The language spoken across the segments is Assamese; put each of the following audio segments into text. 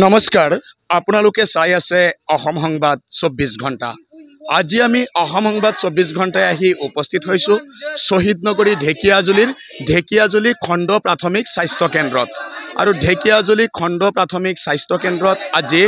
নমস্কাৰ আপোনালোকে চাই আছে অসম সংবাদ ২৪ ঘণ্টা। আজি আমি অসম সংবাদ ২৪ ঘণ্টায় আহি উপস্থিত হৈছোঁ শ্বহীদ নগৰী ঢেকিয়াজুলি খণ্ড প্ৰাথমিক স্বাস্থ্য কেন্দ্ৰত। আৰু ঢেকিয়াজুলি খণ্ড প্ৰাথমিক স্বাস্থ্য কেন্দ্ৰত আজি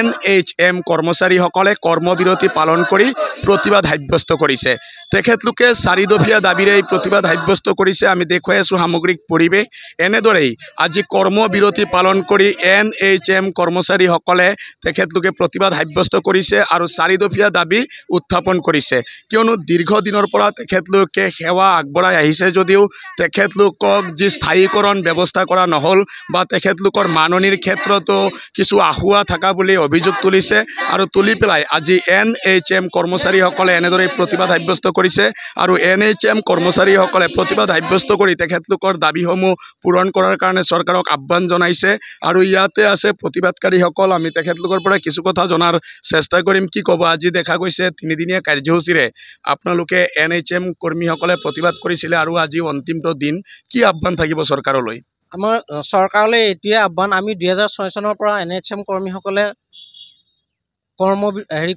NHM কৰ্মচাৰীসকলে কৰ্মবিৰতি পালন কৰি প্ৰতিবাদ সাব্যস্ত কৰিছে। তেখেতলোকে ৪ দফীয়া দাবীৰে এই প্ৰতিবাদ সাব্যস্ত কৰিছে। আমি দেখুৱাই আছোঁ সামগ্ৰিক পৰিৱেশ। এনেদৰেই আজি কৰ্মবিৰতি পালন কৰি NHM কৰ্মচাৰীসকলে তেখেতলোকে প্ৰতিবাদ সাব্যস্ত কৰিছে আৰু ৪ দফীয়া দাবী উত্থাপন কৰিছে। কিয়নো দীৰ্ঘদিনৰ পৰা তেখেতলোকে সেৱা আগবঢ়াই আহিছে যদিও তেখেতলোকক যি স্থায়ীকৰণ ব্যৱস্থা কৰা নহ'ল বা তেখেতলোকৰ মাননিৰ ক্ষেত্ৰতো কিছু আহুৱা থকা বুলি অভিযোগ তুলিছে আৰু তুলি পেলাই আজি NHM কৰ্মচাৰীসকলে এনেদৰে প্ৰতিবাদ সাব্যস্ত কৰিছে। আৰু NHM কৰ্মচাৰীসকলে প্ৰতিবাদ সাব্যস্ত কৰি তেখেতলোকৰ দাবীসমূহ পূৰণ কৰাৰ কাৰণে চৰকাৰক আহ্বান জনাইছে। আৰু ইয়াতে আছে প্ৰতিবাদকাৰীসকল। আমি তেখেতলোকৰ পৰা কিছু কথা জনাৰ চেষ্টা কৰিম। কি ক'ব, আজি দেখা গৈছে 3দিনীয়া কাৰ্যসূচীৰে আপোনালোকে NHM কৰ্মীসকলে প্ৰতিবাদ কৰিছিলে আৰু আজি অন্তিমটো দিন, কি আহ্বান থাকিব চৰকাৰলৈ? আমাৰ চৰকাৰলৈ এইটোৱে আহ্বান, আমি 2006 চনৰ পৰা NHM কৰ্মীসকলে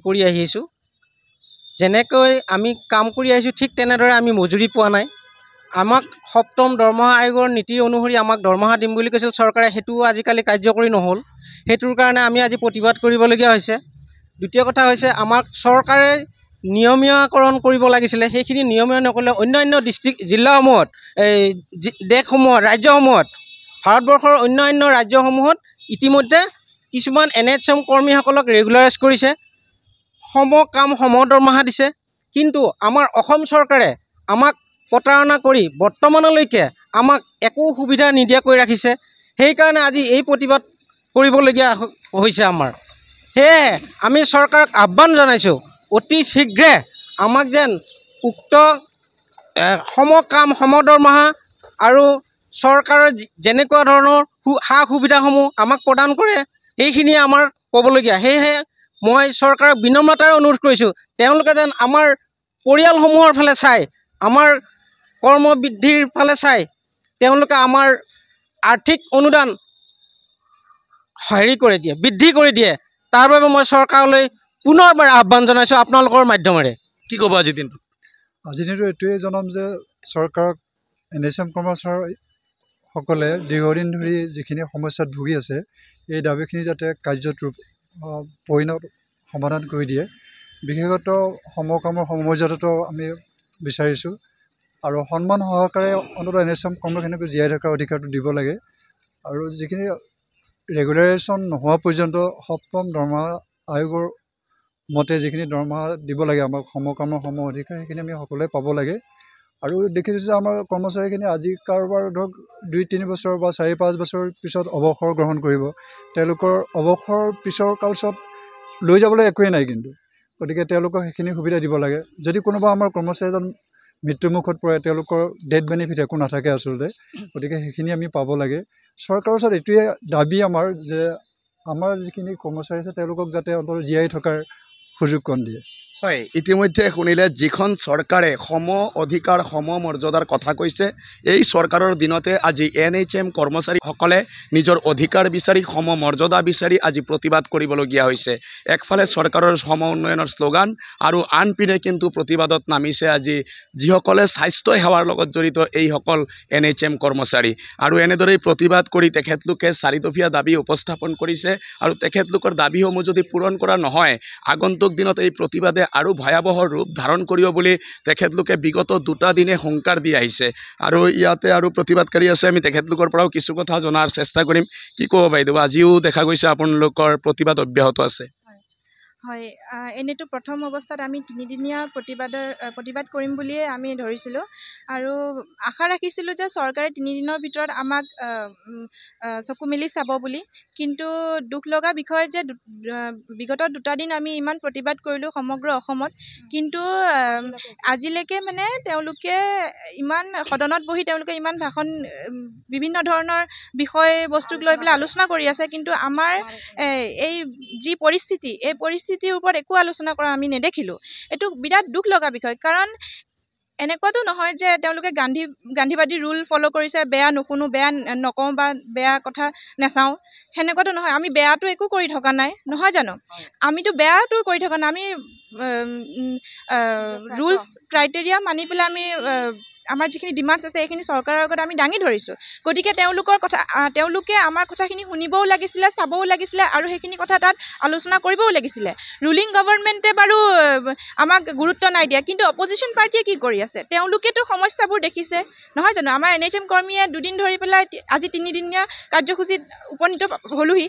কৰি আহিছোঁ। যেনেকৈ আমি কাম কৰি আহিছোঁ ঠিক তেনেদৰে আমি মজুৰি পোৱা নাই। আমাক সপ্তম দৰমহা আয়োগৰ নীতি অনুসৰি আমাক দৰমহা দিম বুলি কৈছিল চৰকাৰে, সেইটোও আজিকালি কাৰ্যকৰী নহ'ল। সেইটোৰ কাৰণে আমি আজি প্ৰতিবাদ কৰিবলগীয়া হৈছে। দ্বিতীয় কথা হৈছে, আমাক চৰকাৰে নিয়মীয়াকৰণ কৰিব লাগিছিলে, সেইখিনি নিয়মীয়া নকৰিলে অন্যান্য জিলাসমূহত, দেশসমূহত, ৰাজ্যসমূহত, ভাৰতবৰ্ষৰ অন্যান্য ৰাজ্যসমূহত ইতিমধ্যে কিছুমান NHM কৰ্মীসকলক ৰেগুলাৰাইজ কৰিছে, সম কাম সম দৰমহা দিছে। কিন্তু আমাৰ অসম চৰকাৰে আমাক প্ৰতাৰণা কৰি বৰ্তমানলৈকে আমাক একো সুবিধা নিদিয়াকৈ ৰাখিছে। সেইকাৰণে আজি এই প্ৰতিবাদ কৰিবলগীয়া হৈছে আমাৰ। সেয়েহে আমি চৰকাৰক আহ্বান জনাইছোঁ, অতি শীঘ্ৰে আমাক যেন উক্ত সম কাম সম দৰমহা আৰু চৰকাৰৰ যেনেকুৱা ধৰণৰ সা সুবিধাসমূহ আমাক প্ৰদান কৰে, এইখিনিয়ে আমাৰ ক'বলগীয়া। সেয়েহে মই চৰকাৰক বিনম্ৰতাৰে অনুৰোধ কৰিছোঁ, তেওঁলোকে যেন আমাৰ পৰিয়ালসমূহৰ ফালে চাই, আমাৰ কৰ্ম বৃদ্ধিৰ ফালে চাই তেওঁলোকে আমাৰ আৰ্থিক অনুদান বৃদ্ধি কৰি দিয়ে। তাৰ বাবে মই চৰকাৰলৈ পুনৰবাৰ আহ্বান জনাইছোঁ আপোনালোকৰ মাধ্যমেৰে। কি ক'ব আজিৰ দিনটো? আজিৰ দিনটো এইটোৱে জনাম যে চৰকাৰক NHM কৰ্মচাৰীসকলে দীৰ্ঘদিন ধৰি যিখিনি সমস্যাত ভুগি আছে, এই দাবীখিনি যাতে কাৰ্যত সমাধান কৰি দিয়ে। বিশেষত সমকামৰ সমমৰ্যাদাটো আমি বিচাৰিছোঁ আৰু সন্মান সহকাৰে অন্ততঃ NHM কৰ্মখিনিক জীয়াই থকাৰ অধিকাৰটো দিব লাগে। আৰু যিখিনি ৰেগুলাৰাইজেশ্যন নোহোৱা পৰ্যন্ত সপ্তম দৰমহা আয়োগৰ মতে যিখিনি দৰমহা দিব লাগে আমাক সমকামৰ সম অধিকাৰ, সেইখিনি আমি সকলোৱে পাব লাগে। আৰু দেখিছোঁ যে আমাৰ কৰ্মচাৰীখিনি আজি কাৰোবাৰ ধৰক 2-3 বছৰ বা 4-5 বছৰ পিছত অৱসৰ গ্ৰহণ কৰিব। তেওঁলোকৰ অৱসৰ পিছৰ কালচোৱাত লৈ যাবলৈ একোৱেই নাই, কিন্তু গতিকে তেওঁলোকক সেইখিনি সুবিধা দিব লাগে। যদি কোনোবা আমাৰ কৰ্মচাৰীজন মৃত্যুমুখত পৰে, তেওঁলোকৰ ডেথ বেনিফিট একো নাথাকে আচলতে, গতিকে সেইখিনি আমি পাব লাগে। চৰকাৰৰ ওচৰত এইটোৱে দাবী আমাৰ যে আমাৰ যিখিনি কৰ্মচাৰী আছে তেওঁলোকক যাতে অন্তত জীয়াই থকাৰ সুযোগকণ দিয়ে। হয়, ইতিমধ্যে শুনিলে যিখন চৰকাৰে সম অধিকাৰ সম মৰ্যাদাৰ কথা কৈছে, এই চৰকাৰৰ দিনতে আজি NHM কৰ্মচাৰীসকলে নিজৰ অধিকাৰ বিচাৰি সম মৰ্যাদা বিচাৰি আজি প্ৰতিবাদ কৰিবলগীয়া হৈছে। একফালে চৰকাৰৰ সম উন্নয়নৰ শ্লোগান আৰু আনপিনে কিন্তু প্ৰতিবাদত নামিছে আজি যিসকলে স্বাস্থ্য সেৱাৰ লগত জড়িত এইসকল NHM কৰ্মচাৰী। আৰু এনেদৰেই প্ৰতিবাদ কৰি তেখেতলোকে ৪ দফীয়া দাবী উপস্থাপন কৰিছে। আৰু তেখেতলোকৰ দাবীসমূহ যদি পূৰণ কৰা নহয়, আগন্তুক দিনত এই প্ৰতিবাদে আৰু ভয়াৱহ ৰূপ ধাৰণ কৰিব বুলি তেখেতলোকে বিগত 2টা দিনে হুংকাৰ দি আহিছে। আৰু ইয়াতে আৰু প্ৰতিবাদকাৰী আছে, আমি তেখেতলোকৰ পৰাও কিছু কথা জনাৰ চেষ্টা কৰিম। কি ক'ব বাইদেউ, আজিও দেখা গৈছে আপোনালোকৰ প্ৰতিবাদ অব্যাহত আছে? হয়, এনেতো প্ৰথম অৱস্থাত আমি 3দিনীয়া প্ৰতিবাদ কৰিম বুলিয়ে আমি ধৰিছিলোঁ আৰু আশা ৰাখিছিলোঁ যে চৰকাৰে 3 দিনৰ ভিতৰত আমাক চকু মেলি চাব বুলি। কিন্তু দুখ লগা বিষয় যে বিগত 2টা দিন আমি ইমান প্ৰতিবাদ কৰিলোঁ সমগ্ৰ অসমত, কিন্তু আজিলৈকে মানে তেওঁলোকে ইমান সদনত বহি তেওঁলোকে ইমান ভাষণ, বিভিন্ন ধৰণৰ বিষয়বস্তুক লৈ পেলাই আলোচনা কৰি আছে, কিন্তু আমাৰ এই যি পৰিস্থিতি, এই পৰিস্থিতিৰ ওপৰত একো আলোচনা কৰা আমি নেদেখিলোঁ। এইটো বিৰাট দুখ লগা বিষয়, কাৰণ এনেকুৱাতো নহয় যে তেওঁলোকে গান্ধীবাদী ৰুল ফ'ল' কৰিছে, বেয়া নুশুনো, বেয়া নকওঁ বা বেয়া কথা নাচাওঁ, সেনেকুৱাতো নহয়। আমি বেয়াটো একো কৰি থকা নাই, নহয় জানো? আমিতো বেয়াটো কৰি থকা নাই। আমি ৰুলছ ক্ৰাইটেৰিয়া মানি পেলাই আমি আমাৰ যিখিনি ডিমাণ্ডছ আছে এইখিনি চৰকাৰৰ আগত আমি দাঙি ধৰিছোঁ। গতিকে তেওঁলোকে আমাৰ কথাখিনি শুনিবও লাগিছিলে, চাবও লাগিছিলে আৰু সেইখিনি কথা তাত আলোচনা কৰিবও লাগিছিলে। ৰুলিং গভৰ্ণমেণ্টে বাৰু আমাক গুৰুত্ব নাই দিয়া, কিন্তু অপজিশ্যন পাৰ্টীয়ে কি কৰি আছে? তেওঁলোকেতো সমস্যাবোৰ দেখিছে, নহয় জানো? আমাৰ NHM কৰ্মীয়ে দুদিন ধৰি পেলাই আজি 3 দিনীয়া কাৰ্যসূচীত উপনীত হ'লোহি,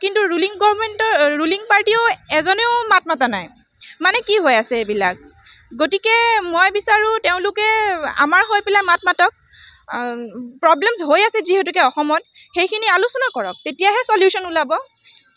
কিন্তু ৰুলিং পাৰ্টীয়েও এজনেও মাত মাতা নাই। মানে কি হৈ আছে এইবিলাক? গতিকে মই বিচাৰোঁ তেওঁলোকে আমাৰ হৈ পেলাই মাত মাতক। প্ৰব্লেমছ হৈ আছে যিহেতুকে অসমত, সেইখিনি আলোচনা কৰক, তেতিয়াহে চলিউশ্যন ওলাব।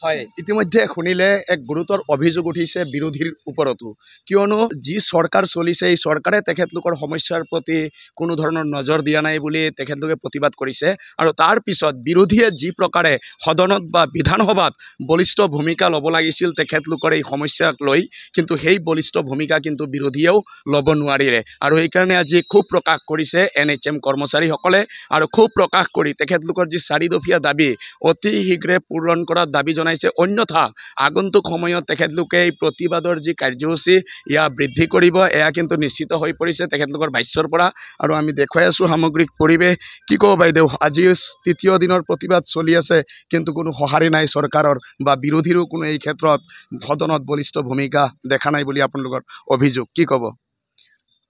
হয়, ইতিমধ্যে শুনিলে এক গুৰুতৰ অভিযোগ উঠিছে বিৰোধীৰ ওপৰতো, কিয়নো যি চৰকাৰ চলিছে এই চৰকাৰে তেখেতলোকৰ সমস্যাৰ প্ৰতি কোনো ধৰণৰ নজৰ দিয়া নাই বুলি তেখেতলোকে প্ৰতিবাদ কৰিছে। আৰু তাৰ পিছত বিৰোধীয়ে যি প্ৰকাৰে সদনত বা বিধানসভাত বলিষ্ঠ ভূমিকা ল'ব লাগিছিল তেখেতলোকৰ এই সমস্যাক লৈ, কিন্তু সেই বলিষ্ঠ ভূমিকা কিন্তু বিৰোধীয়েও ল'ব নোৱাৰিলে। আৰু সেইকাৰণে আজি ক্ষোভ প্ৰকাশ কৰিছে NHM কৰ্মচাৰীসকলে, আৰু ক্ষোভ প্ৰকাশ কৰি তেখেতলোকৰ যি 4 দফীয়া দাবী অতি শীঘ্ৰে পূৰণ কৰাৰ দাবী জনাইছে। অন্যথা আগন্তুক সময়ত তেখেতলোকে এই প্ৰতিবাদৰ যি কাৰ্যসূচী ইয়া বৃদ্ধি কৰিব, এয়া কিন্তু নিশ্চিত হৈ পৰিছে তেখেতলোকৰ ভাষ্যৰ পৰা। আৰু আমি দেখুৱাই আছোঁ সামগ্ৰিক পৰিৱেশ। কি ক'ব বাইদেউ, আজি 3য় দিনৰ প্ৰতিবাদ চলি আছে, কিন্তু কোনো সঁহাৰি নাই চৰকাৰৰ বা বিৰোধীৰো কোনো এই ক্ষেত্ৰত সদনত বলিষ্ঠ ভূমিকা দেখা নাই বুলি আপোনালোকৰ অভিযোগ, কি ক'ব?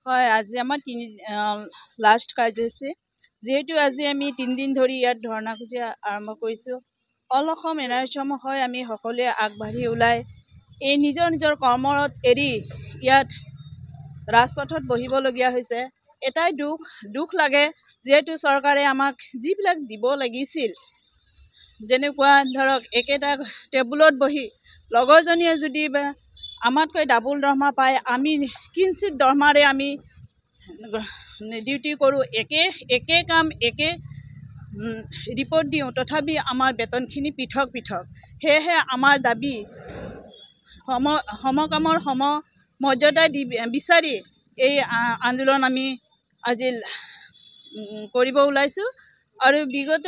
হয়, আজি আমাৰ লাষ্ট কাৰ্যসূচী, যিহেতু আজি আমি 3 দিন ধৰি ইয়াত ধৰ্ণাসূচী আৰম্ভ কৰিছোঁ। অল অসম NRSM হৈ আমি সকলোৱে আগবাঢ়ি ওলাই এই নিজৰ কৰ্মৰত এৰি ইয়াত ৰাজপথত বহিবলগীয়া হৈছে। এটাই দুখ লাগে, যিহেতু চৰকাৰে আমাক যিবিলাক দিব লাগিছিল, যেনেকুৱা ধৰক একেটা টেবুলত বহি লগৰজনীয়ে যদি আমাতকৈ ডাবুল দৰমহা পায়, আমি কিঞ্চিত দৰমহাৰে আমি ডিউটি কৰোঁ, একে কাম একে ৰিপৰ্ট দিওঁ, তথাপি আমাৰ বেতনখিনি পৃথক। সেয়েহে আমাৰ দাবী সমকামৰ মৰ্যাদা বিচাৰি এই আন্দোলন আমি আজি কৰিব ওলাইছোঁ। আৰু বিগত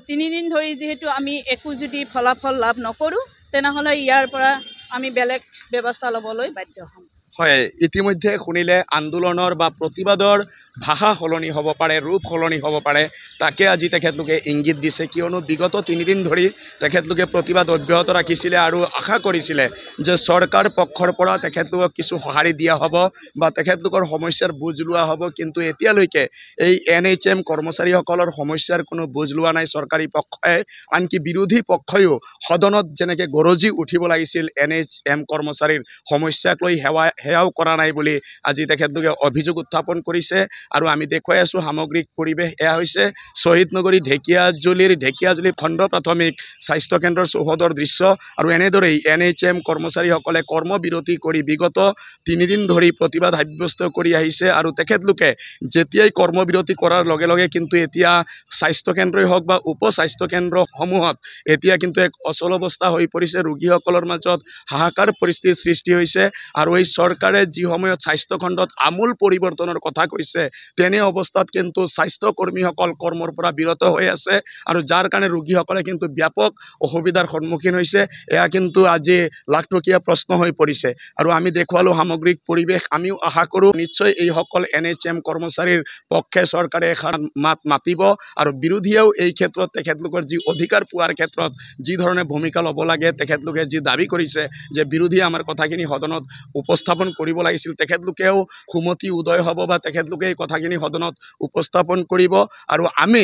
3 দিন ধৰি যিহেতু আমি একো যদি ফলাফল লাভ নকৰোঁ, তেনেহ'লে ইয়াৰ পৰা আমি বেলেগ ব্যৱস্থা ল'বলৈ বাধ্য হ'ম। হয়, ইতিমধ্যে শুনিলে আন্দোলনৰ বা প্ৰতিবাদৰ ভাষা সলনি হ'ব পাৰে, ৰূপ সলনি হ'ব পাৰে, তাকে আজি তেখেতলোকে ইংগিত দিছে। কিয়নো বিগত 3 দিন ধৰি তেখেতলোকে প্ৰতিবাদ অব্যাহত ৰাখিছিলে আৰু আশা কৰিছিলে যে চৰকাৰ পক্ষৰ পৰা তেখেতলোকক কিছু সঁহাৰি দিয়া হ'ব বা তেখেতলোকৰ সমস্যাৰ বুজ লোৱা হ'ব, কিন্তু এতিয়ালৈকে এই NHM কৰ্মচাৰীসকলৰ সমস্যাৰ কোনো বুজ লোৱা নাই চৰকাৰী পক্ষই। আনকি বিৰোধী পক্ষইও সদনত যেনেকৈ গৰজি উঠিব লাগিছিল NHM কৰ্মচাৰীৰ সমস্যাক লৈ সেয়াও কৰা নাই বুলি আজি তেখেতলোকে অভিযোগ উত্থাপন কৰিছে। আৰু আমি দেখুৱাই আছোঁ সামগ্ৰিক পৰিৱেশ এয়া হৈছে শ্বহীদ নগৰী ঢেকীয়াজুলি খণ্ড প্ৰাথমিক স্বাস্থ্যকেন্দ্ৰৰ চৌহদৰ দৃশ্য। আৰু এনেদৰেই NHM কৰ্মচাৰীসকলে কৰ্মবিৰতি কৰি বিগত 3 দিন ধৰি প্ৰতিবাদ সাব্যস্ত কৰি আহিছে। আৰু তেখেতলোকে যেতিয়াই কৰ্মবিৰতি কৰাৰ লগে লগে কিন্তু এতিয়া স্বাস্থ্যকেন্দ্ৰই হওক বা উপ স্বাস্থ্যকেন্দ্ৰসমূহত এতিয়া কিন্তু এক অচল অৱস্থা হৈ পৰিছে। ৰোগীসকলৰ মাজত হাহাকাৰ পৰিস্থিতিৰ সৃষ্টি হৈছে। আৰু এই চৰকাৰে যি সময়ত স্বাস্থ্যখণ্ডত আমূল পৰিৱৰ্তনৰ কথা কৈছে, তেনে অৱস্থাত কিন্তু স্বাস্থ্যকৰ্মীসকল কৰ্মৰ পৰা বিৰত হৈ আছে, আৰু যাৰ কাৰণে ৰোগীসকলে কিন্তু ব্যাপক অসুবিধাৰ সন্মুখীন হৈছে। এয়া কিন্তু আজি লাখটকীয়া প্ৰশ্ন হৈ পৰিছে। আৰু আমি দেখুৱালোঁ সামগ্ৰিক পৰিৱেশ। আমিও আশা কৰোঁ নিশ্চয় এইসকল NHM কৰ্মচাৰীৰ পক্ষে চৰকাৰে এষাৰ মাত মাতিব, আৰু বিৰোধীয়েও এই ক্ষেত্ৰত তেখেতলোকৰ যি অধিকাৰ পোৱাৰ ক্ষেত্ৰত যি ধৰণে ভূমিকা ল'ব লাগে, তেখেতলোকে যি দাবী কৰিছে যে বিৰোধীয়ে আমাৰ কথাখিনি সদনত উপস্থাপন কৰিব লাগিছিল, তেখেতলোকেও সুমতি উদয় হ'ব বা তেখেতলোকে এই কথাখিনি সদনত উপস্থাপন কৰিব। আৰু আমি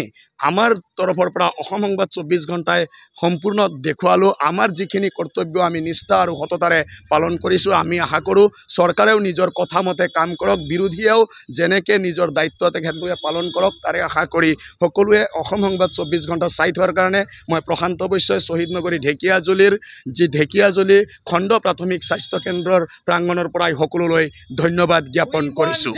আমাৰ তৰফৰ পৰা অসম সংবাদ 24 ঘণ্টাই সম্পূৰ্ণ দেখুৱালোঁ। আমাৰ যিখিনি কৰ্তব্য আমি নিষ্ঠা আৰু সততাৰে পালন কৰিছোঁ। আমি আশা কৰোঁ চৰকাৰেও নিজৰ কথা মতে কাম কৰক, বিৰোধীয়েও যেনেকৈ নিজৰ দায়িত্ব তেখেতলোকে পালন কৰক, তাৰে আশা কৰি সকলোৱে অসম সংবাদ 24 ঘণ্টা চাই থোৱাৰ কাৰণে মই প্ৰশান্ত বৈশ্যই শ্বহীদ নগৰী ঢেকীয়াজুলি খণ্ড প্ৰাথমিক স্বাস্থ্যকেন্দ্ৰৰ প্ৰাংগণৰ পৰাই সকলোলৈ ধন্যবাদ জ্ঞাপন কৰিছোঁ।